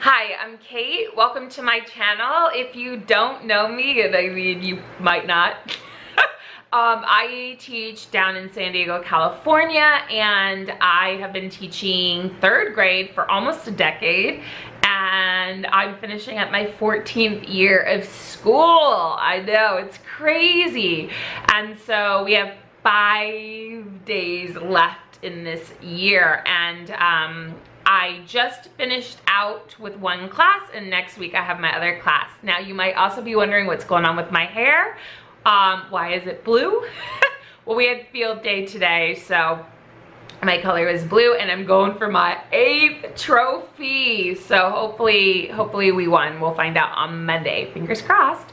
Hi, I'm Kate. Welcome to my channel. If you don't know me, and I mean you might not, I teach down in San Diego, California, and I have been teaching third grade for almost a decade, and I'm finishing up my 14th year of school. I know, it's crazy. And so we have 5 days left in this year, and I just finished out with one class, and next week I have my other class. Now you might also be wondering what's going on with my hair. Why is it blue? Well, we had field day today, so my color is blue, and I'm going for my 8th trophy. So hopefully we won. We'll find out on Monday, fingers crossed.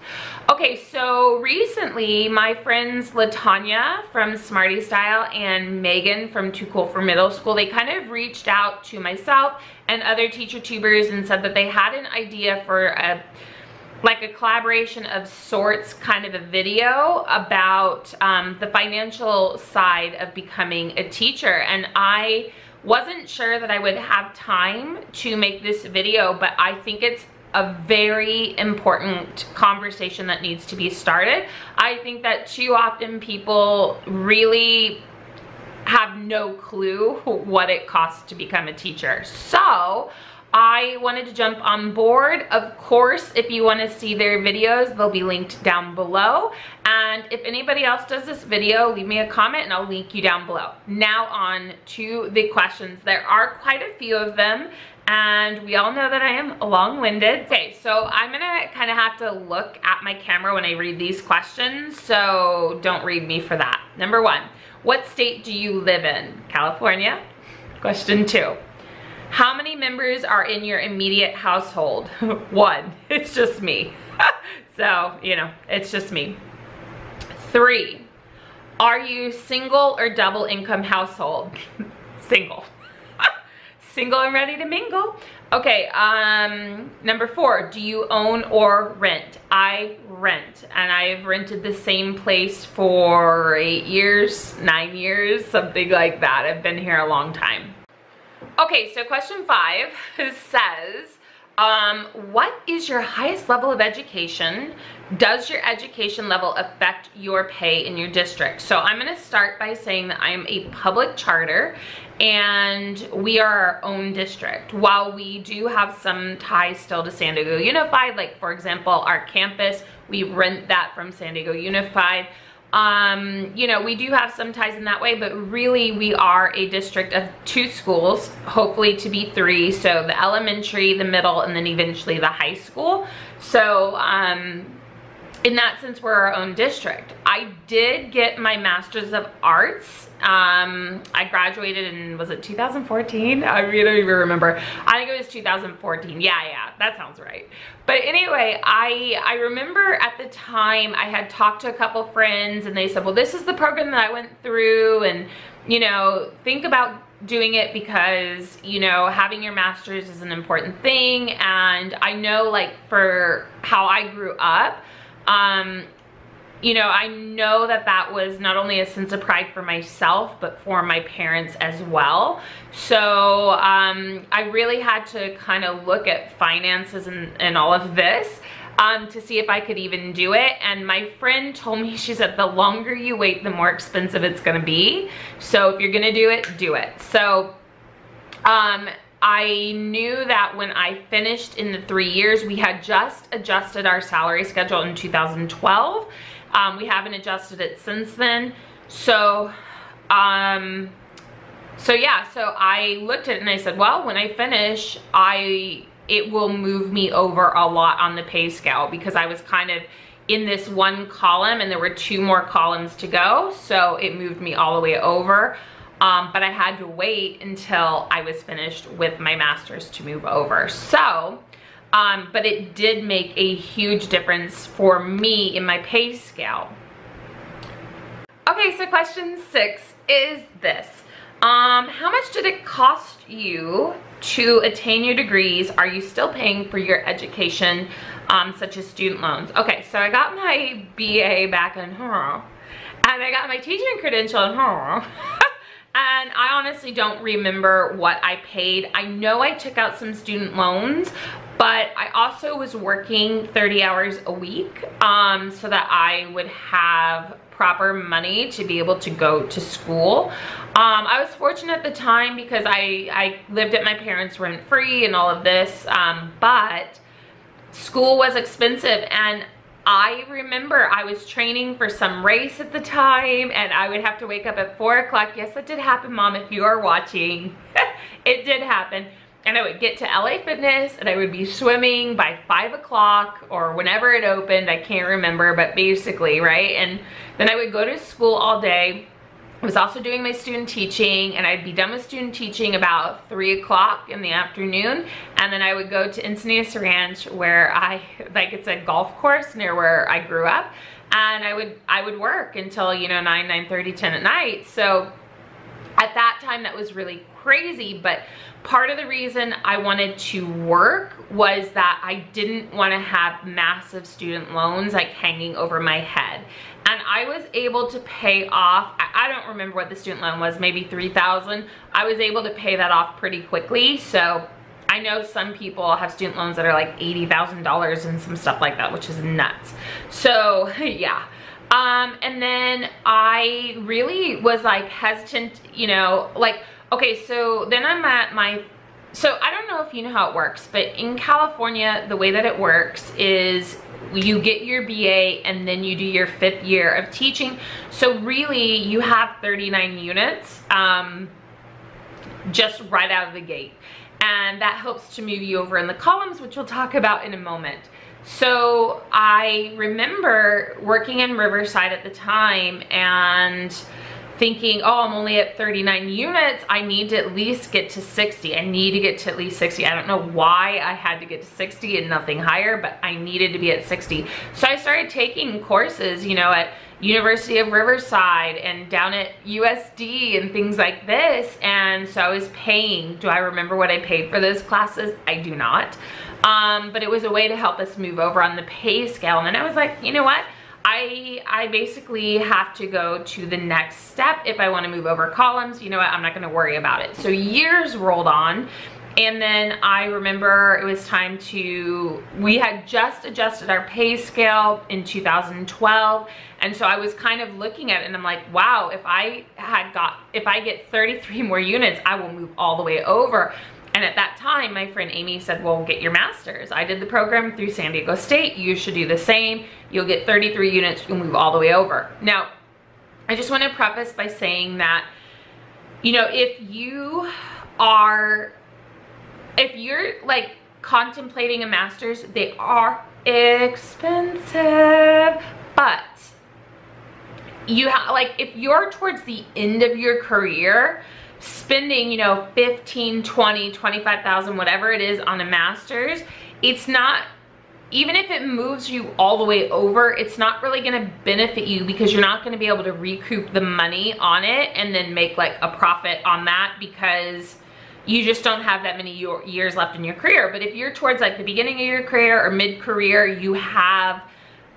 Okay, so recently my friends La Tawyna from Smarty Style and Megan from Too Cool for Middle School, they kind of reached out to myself and other teacher tubers and said that they had an idea for a collaboration of sorts, kind of a video about the financial side of becoming a teacher. And I wasn't sure that I would have time to make this video, but I think it's a very important conversation that needs to be started. I think that too often people really have no clue what it costs to become a teacher. So I wanted to jump on board. Of course, if you want to see their videos, they'll be linked down below. And if anybody else does this video, leave me a comment and I'll link you down below. Now on to the questions. There are quite a few of them, and we all know that I am long-winded. Okay, so I'm gonna kind of have to look at my camera when I read these questions, so don't read me for that. Number 1, what state do you live in? California. Question 2. How many members are in your immediate household? 1, it's just me. So, you know, it's just me. 3, are you single or double income household? Single. Single and ready to mingle. Okay, number 4, do you own or rent? I rent, and I've rented the same place for 8 years, 9 years, something like that. I've been here a long time. Okay, so question 5 says, what is your highest level of education? Does your education level affect your pay in your district? So I'm gonna start by saying that I am a public charter and we are our own district. While we do have some ties still to San Diego Unified, like for example, our campus, we rent that from San Diego Unified. You know, we do have some ties in that way, but really we are a district of 2 schools, hopefully to be 3. So the elementary, the middle, and then eventually the high school. So in that sense, we're our own district. I did get my Master's of Arts. I graduated in, was it 2014? I really don't even remember. I think it was 2014. Yeah, that sounds right. But anyway, I remember at the time I had talked to a couple friends and they said, well, this is the program that I went through, and you know, think about doing it because, you know, having your master's is an important thing. And I know, like, for how I grew up, you know, I know that that was not only a sense of pride for myself, but for my parents as well. So I really had to kind of look at finances and all of this to see if I could even do it. And my friend told me, she said, the longer you wait, the more expensive it's gonna be. So if you're gonna do it, do it. So I knew that when I finished in the 3 years, we had just adjusted our salary schedule in 2012. We haven't adjusted it since then. So, yeah, so I looked at it and I said, well, when I finish, it will move me over a lot on the pay scale, because I was kind of in this one column and there were 2 more columns to go. So it moved me all the way over. But I had to wait until I was finished with my master's to move over. So, but it did make a huge difference for me in my pay scale. Okay, so question 6 is this. How much did it cost you to attain your degrees? Are you still paying for your education, such as student loans? Okay, so I got my BA back in, and I got my teaching credential in, And I honestly don't remember what I paid. I know I took out some student loans, but I also was working 30 hours a week so that I would have proper money to be able to go to school. I was fortunate at the time because I lived at my parents' rent-free and all of this, but school was expensive. And I remember I was training for some race at the time, and I would have to wake up at 4 o'clock. Yes, that did happen, Mom, if you are watching. It did happen. And I would get to LA Fitness and I would be swimming by 5 o'clock or whenever it opened. I can't remember, but basically, right? And then I would go to school all day. I was also doing my student teaching, and I'd be done with student teaching about 3 o'clock in the afternoon. And then I would go to Encinitas Ranch, where like it's a golf course near where I grew up. And I would work until, you know, 9, 9:30, 10 at night. So at that time, that was really crazy. But part of the reason I wanted to work was that I didn't want to have massive student loans like hanging over my head. And I was able to pay off, I don't remember what the student loan was, maybe $3,000. I was able to pay that off pretty quickly. So I know some people have student loans that are like $80,000 and some stuff like that, which is nuts. So yeah. And then I really was like hesitant, you know, like, okay, so then I'm at my, so I don't know if you know how it works, but in California, the way that it works is you get your BA and then you do your 5th year of teaching. So really you have 39 units just right out of the gate. And that helps to move you over in the columns, which we'll talk about in a moment. So I remember working in Riverside at the time and thinking, oh, I'm only at 39 units. I need to at least get to 60. I need to get to at least 60. I don't know why I had to get to 60 and nothing higher, but I needed to be at 60. So I started taking courses, you know, at University of Riverside and down at USD and things like this. And so I was paying, do I remember what I paid for those classes? I do not. But it was a way to help us move over on the pay scale. And then I was like, you know what? I basically have to go to the next step if I want to move over columns. You know what? I'm not going to worry about it. So years rolled on. And then I remember it was time to, we had just adjusted our pay scale in 2012. And so I was kind of looking at it and I'm like, wow, if I get 33 more units, I will move all the way over. And at that time, my friend Amy said, well, get your master's. I did the program through San Diego State. You should do the same. You'll get 33 units. You'll move all the way over. Now, I just want to preface by saying that, you know, if you're like contemplating a master's, they are expensive. But you have, like, if you're towards the end of your career, spending, you know, 15, 20, 25,000, whatever it is on a master's, it's not, even if it moves you all the way over, it's not really going to benefit you because you're not going to be able to recoup the money on it and then make like a profit on that because you just don't have that many years left in your career. But if you're towards like the beginning of your career or mid-career, you have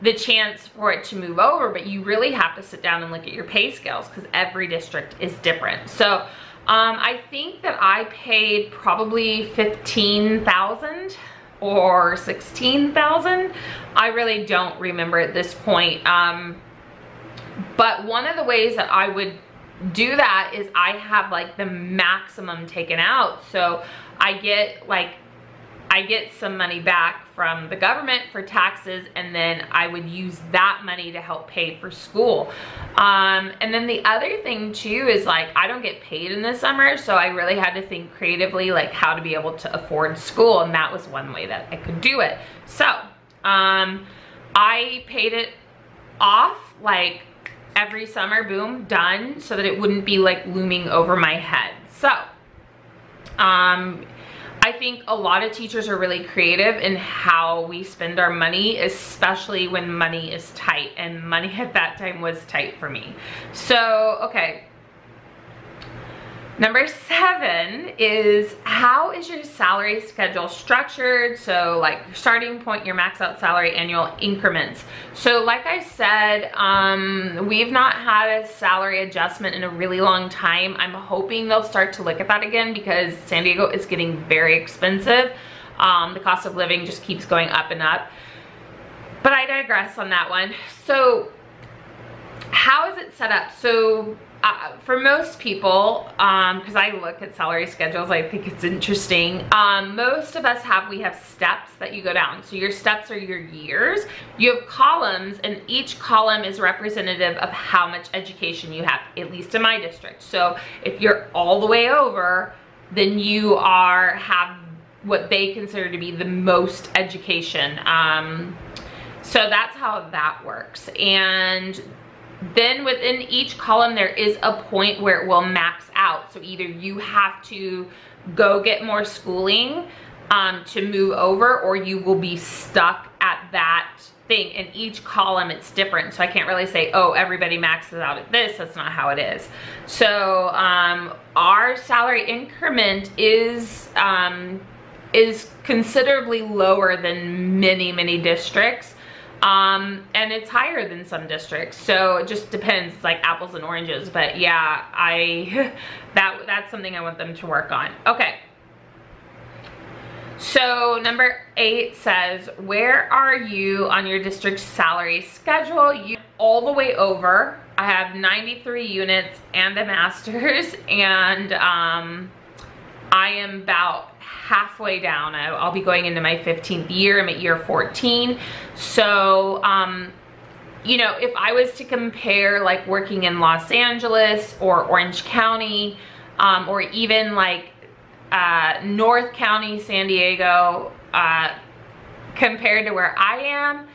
the chance for it to move over, but you really have to sit down and look at your pay scales because every district is different. So I think that I paid probably $15,000 or $16,000. I really don't remember at this point. But one of the ways that I would do that is I have like the maximum taken out. So I get some money back from the government for taxes, and then I would use that money to help pay for school. And then the other thing too is like, I don't get paid in the summer, so I really had to think creatively like how to be able to afford school, and that was one way that I could do it. So I paid it off like every summer, boom, done, so that it wouldn't be like looming over my head. So I think a lot of teachers are really creative in how we spend our money, especially when money is tight, and money at that time was tight for me. So, okay. Number 7 is, how is your salary schedule structured? So like your starting point, your max out salary, annual increments. So like I said, we've not had a salary adjustment in a really long time. I'm hoping they'll start to look at that again because San Diego is getting very expensive. The cost of living just keeps going up and up. But I digress on that one. So how is it set up? So for most people, because I look at salary schedules, I think it's interesting. Most of us we have steps that you go down. So your steps are your years. You have columns, and each column is representative of how much education you have, at least in my district. So if you're all the way over, then you have what they consider to be the most education. So that's how that works. And then within each column, there is a point where it will max out. So either you have to go get more schooling to move over, or you will be stuck at that thing. In each column, it's different. So I can't really say, oh, everybody maxes out at this. That's not how it is. So our salary increment is considerably lower than many districts. And it's higher than some districts, so it just depends. It's like apples and oranges, but yeah, that's something I want them to work on. Okay, so number 8 says, where are you on your district's salary schedule? You all the way over. I have 93 units and a master's, and I am about halfway down. I'll be going into my 15th year. I'm at year 14. So, you know, if I was to compare like working in Los Angeles or Orange County, or even like North County, San Diego, compared to where I am,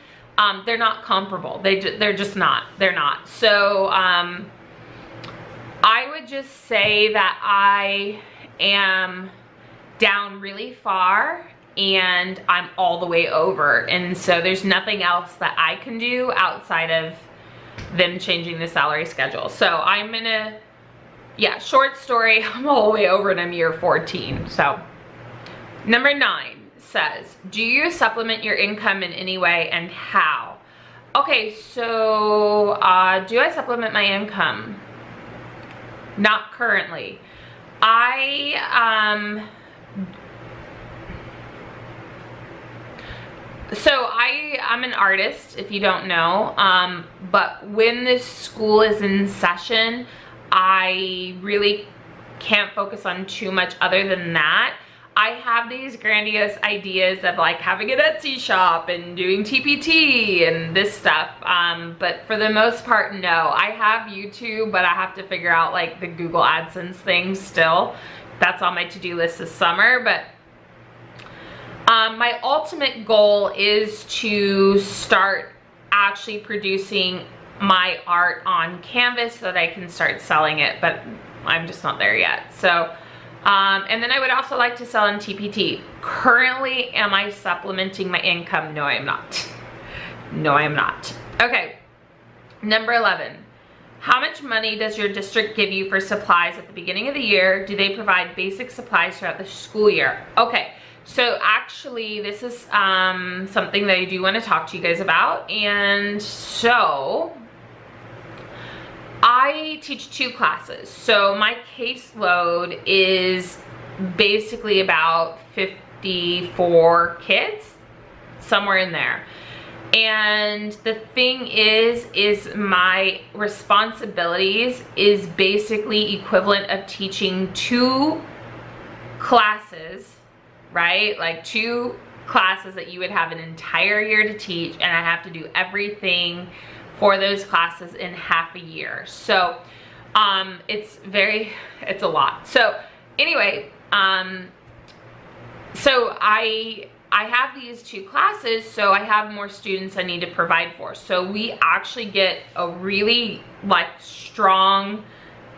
they're not comparable. They're just not. They're not. So, I would just say that I am down really far and I'm all the way over, and so there's nothing else that I can do outside of them changing the salary schedule. So I'm gonna, yeah, short story, I'm all the way over and I'm year 14. So number 9 says, do you supplement your income in any way, and how? Okay, so do I supplement my income? Not currently. I'm an artist, if you don't know, but when this school is in session, I really can't focus on too much other than that. I have these grandiose ideas of like having an Etsy shop and doing TPT and this stuff, but for the most part, no. I have YouTube, but I have to figure out like the Google AdSense thing still. That's on my to-do list this summer, but my ultimate goal is to start actually producing my art on canvas so that I can start selling it, but I'm just not there yet. So, and then I would also like to sell in TPT. Currently, am I supplementing my income? No, I am not. No, I am not. Okay, number 11. How much money does your district give you for supplies at the beginning of the year? Do they provide basic supplies throughout the school year? Okay, so actually this is something that I do want to talk to you guys about. And so I teach 2 classes. So my caseload is basically about 54 kids, somewhere in there. And the thing is my responsibilities is basically equivalent of teaching 2 classes, right? Like 2 classes that you would have an entire year to teach, and I have to do everything for those classes in half a year. So it's a lot. So anyway, so I have these 2 classes, so I have more students I need to provide for. So we actually get a really like strong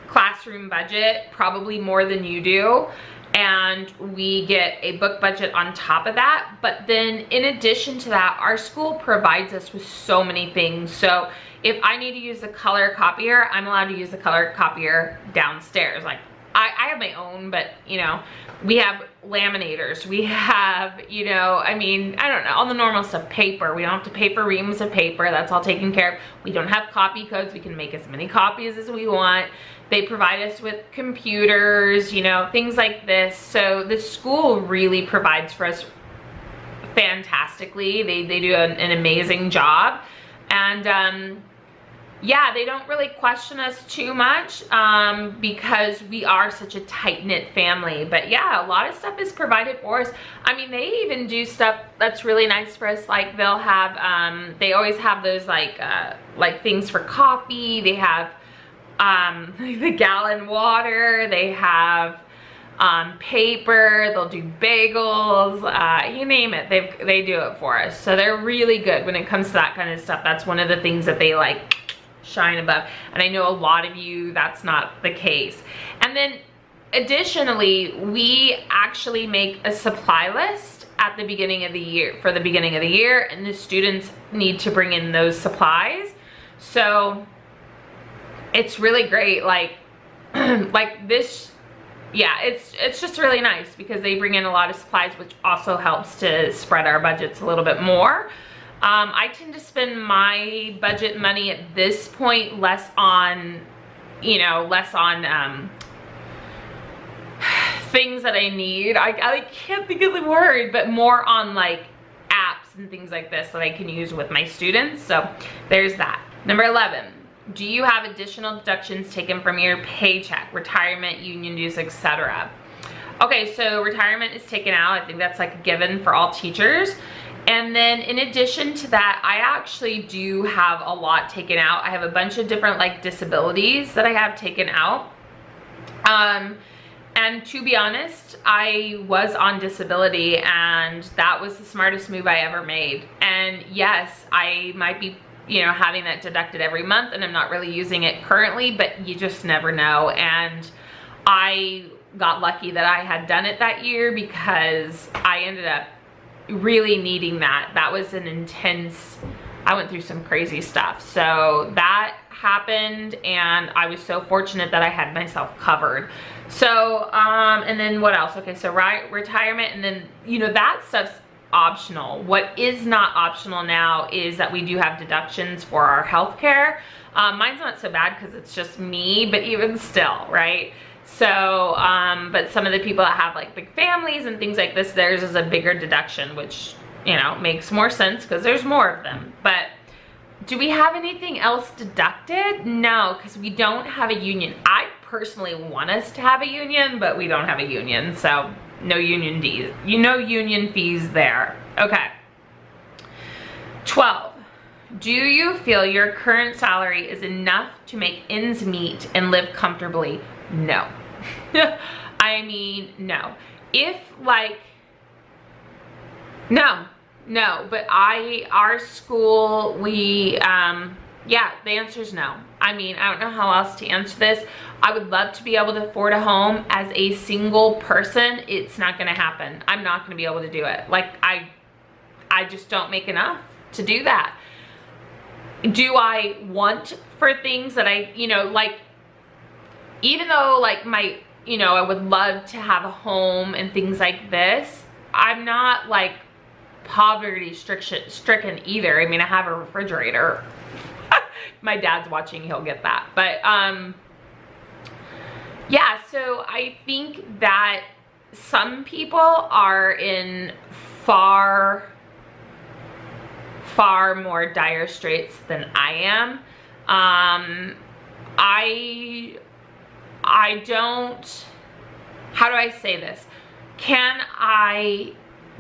classroom budget, probably more than you do. And we get a book budget on top of that. But then in addition to that, our school provides us with so many things. So if I need to use the color copier, I'm allowed to use the color copier downstairs. Like I have my own, but you know, we have laminators, we have, you know, I mean, I don't know, all the normal stuff. Paper, we don't have to pay for reams of paper, that's all taken care of. We don't have copy codes, we can make as many copies as we want. They provide us with computers, you know, things like this. So the school really provides for us fantastically. They do an amazing job. And yeah, they don't really question us too much because we are such a tight-knit family. But yeah, a lot of stuff is provided for us. I mean, they even do stuff that's really nice for us. Like they'll have, they always have those like things for coffee. They have the gallon water. They have paper, they'll do bagels, you name it, they do it for us. So they're really good when it comes to that kind of stuff. That's one of the things that they like shine above. And I know a lot of you, that's not the case. And then additionally, we actually make a supply list at the beginning of the year, for the beginning of the year, and the students need to bring in those supplies. So it's really great, like this. Yeah, it's just really nice because they bring in a lot of supplies, which also helps to spread our budgets a little bit more. I tend to spend my budget money at this point less on, you know, less on things that I need. I can't think of the word, but more on like apps and things like this that I can use with my students. So there's that. Number 11. Do you have additional deductions taken from your paycheck, retirement, union dues, etc.? Okay, so retirement is taken out. I think that's like a given for all teachers. And then in addition to that, I actually do have a lot taken out. I have a bunch of different like disabilities that I have taken out. And to be honest, I was on disability and that was the smartest move I ever made. And yes, I might be, you know, having that deducted every month and I'm not really using it currently, but you just never know. And I got lucky that I had done it that year because I ended up really needing that. That was an intense, I went through some crazy stuff. So that happened and I was so fortunate that I had myself covered. So, and then what else? Okay, so retirement, and then, you know, that stuff's optional. What is not optional now is that we do have deductions for our healthcare. Mine's not so bad because it's just me, but even still, right? So, but some of the people that have like big families and things like this, theirs is a bigger deduction, which, you know, makes more sense because there's more of them. But do we have anything else deducted? No, because we don't have a union. I personally want us to have a union, but we don't have a union, so no union fees. You know, union fees there. Okay. 12. Do you feel your current salary is enough to make ends meet and live comfortably? No. I mean, no. If like, no, but our school, we, yeah, the answer is no. I mean, I don't know how else to answer this. I would love to be able to afford a home as a single person. It's not gonna happen. I'm not gonna be able to do it. Like, I just don't make enough to do that. Do I want for things that I, you know, like, even though like my, you know, I would love to have a home and things like this, I'm not like poverty stricken either. I mean, I have a refrigerator. My dad's watching, he'll get that. But yeah, so I think that some people are in far more dire straits than I am. I don't, how do I say this?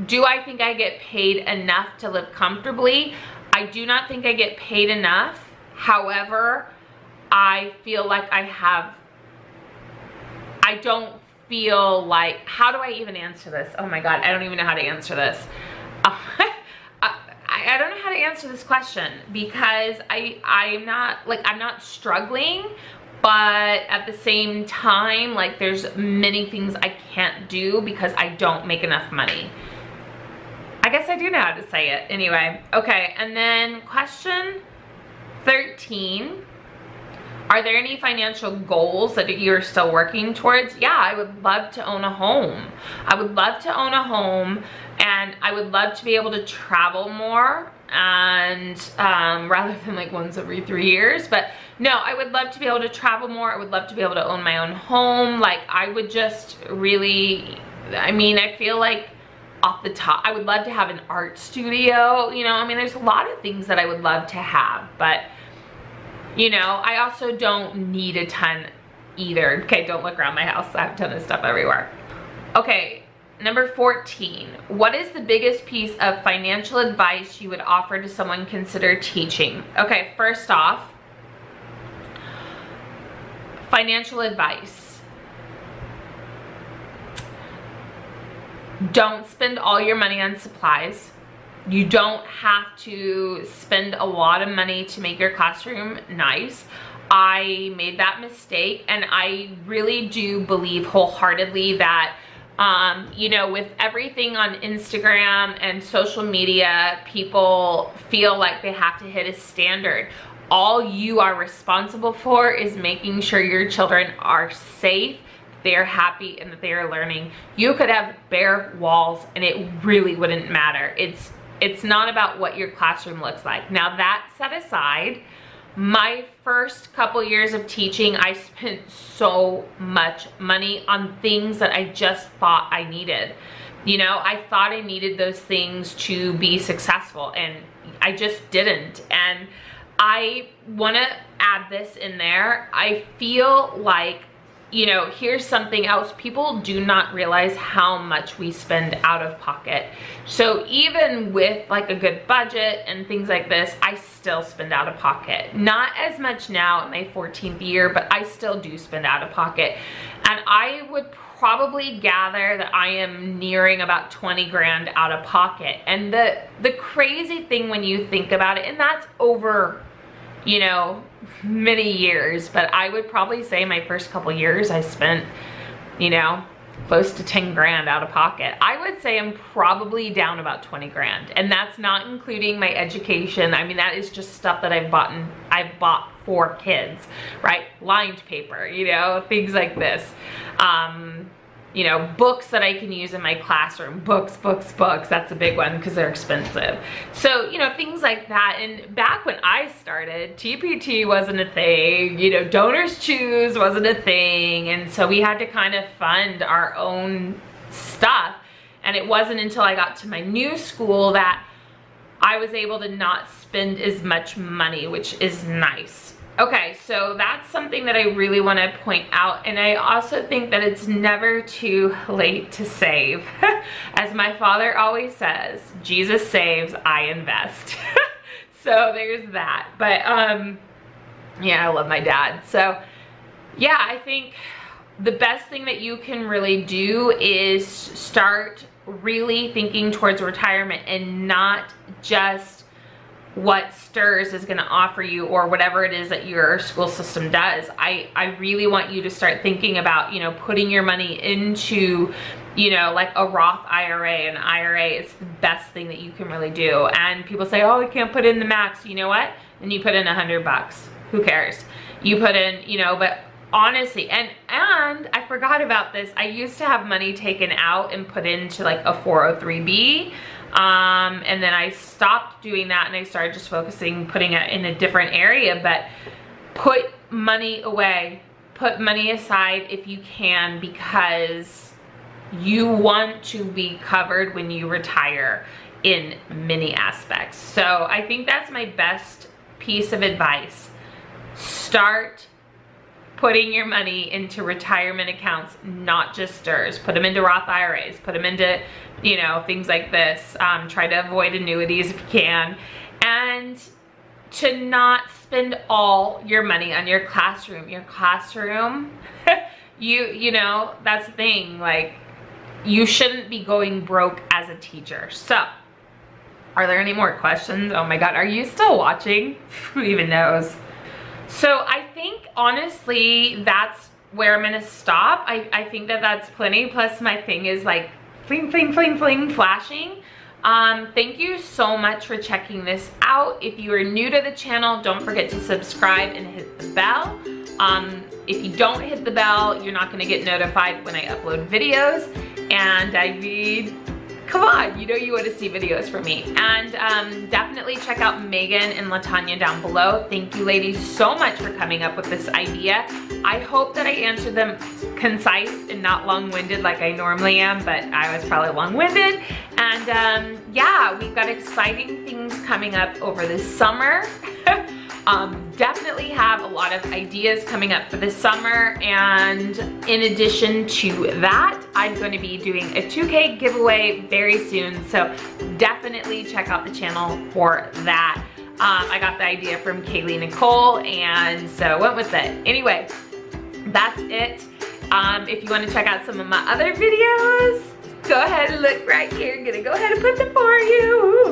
Do I think I get paid enough to live comfortably? I do not think I get paid enough. However, I feel like I don't feel like, how do I even answer this? Oh my God, I don't even know how to answer this. I don't know how to answer this question because I'm not struggling, but at the same time, like there's many things I can't do because I don't make enough money. I guess I do know how to say it. Anyway, okay, and then question 13. Are there any financial goals that you're still working towards? Yeah, I would love to own a home. I would love to own a home, and I would love to be able to travel more, and rather than like once every 3 years. But no, I would love to be able to travel more. I would love to be able to own my own home. Like, I would just really, I mean, I feel like off the top, I would love to have an art studio, you know. I mean, there's a lot of things that I would love to have, but you know, I also don't need a ton either. Okay, don't look around my house. I have a ton of stuff everywhere. Okay, number 14. What is the biggest piece of financial advice you would offer to someone consider teaching? Okay, first off, financial advice. Don't spend all your money on supplies. You don't have to spend a lot of money to make your classroom nice. I made that mistake, and I really do believe wholeheartedly that you know, with everything on Instagram and social media, people feel like they have to hit a standard. All you are responsible for is making sure your children are safe, they're happy, and that they are learning. You could have bare walls and it really wouldn't matter. It's not about what your classroom looks like. Now, that set aside, my first couple years of teaching, I spent so much money on things that I just thought I needed. You know, I thought I needed those things to be successful, and I just didn't. And I want to add this in there. I feel like, you know, here's something else. People do not realize how much we spend out of pocket. So even with like a good budget and things like this, I still spend out of pocket. Not as much now in my 14th year, but I still do spend out of pocket. And I would probably gather that I am nearing about 20 grand out of pocket. And the crazy thing when you think about it, and that's over, you know, many years, but I would probably say my first couple years I spent, you know, close to 10 grand out of pocket. I would say I'm probably down about 20 grand, and that's not including my education. I mean, that is just stuff that I've bought for kids, right? Lined paper, you know, things like this. You know, books that I can use in my classroom. Books, that's a big one because they're expensive. So, you know, things like that. And back when I started, TPT wasn't a thing, you know, Donors Choose wasn't a thing. And so we had to kind of fund our own stuff. And it wasn't until I got to my new school that I was able to not spend as much money, which is nice. Okay, so that's something that I really want to point out. And I also think that it's never too late to save. As my father always says, Jesus saves, I invest. So there's that. But yeah, I love my dad. So yeah, I think the best thing that you can really do is start really thinking towards retirement, and not just what STIRS is going to offer you or whatever it is that your school system does. I really want you to start thinking about, you know, putting your money into, you know, like a Roth IRA. An IRA is the best thing that you can really do. And people say, oh, I can't put in the max. You know what? Then you put in $100. Who cares? You put in, you know, but honestly, and I forgot about this. I used to have money taken out and put into like a 403B. And then I stopped doing that, and I started just putting it in a different area. But put money away, put money aside if you can, because you want to be covered when you retire in many aspects. So I think that's my best piece of advice. Start putting your money into retirement accounts, not just STIRS. Put them into Roth IRAs, put them into, you know, things like this. Try to avoid annuities if you can. And to not spend all your money on your classroom. Your classroom, you know, that's the thing. Like, you shouldn't be going broke as a teacher. So, are there any more questions? Oh my God, are you still watching? Who even knows? So I think, honestly, that's where I'm gonna stop. I think that that's plenty. Plus my thing is like fling, fling, fling, fling, flashing. Thank you so much for checking this out. If you are new to the channel, don't forget to subscribe and hit the bell. If you don't hit the bell, you're not gonna get notified when I upload videos. And I mean, come on, you know you want to see videos from me. And definitely check out Megan and La Tawyna down below. Thank you ladies so much for coming up with this idea. I hope that I answered them concise and not long-winded like I normally am, but I was probably long-winded. And yeah, we've got exciting things coming up over this summer. Definitely have a lot of ideas coming up for this summer, and in addition to that, I'm going to be doing a 2K giveaway very soon, so definitely check out the channel for that. I got the idea from Kaylee Nicole, and so went with it. Anyway, that's it. If you want to check out some of my other videos, go ahead and look right here. I'm gonna go ahead and put them for you.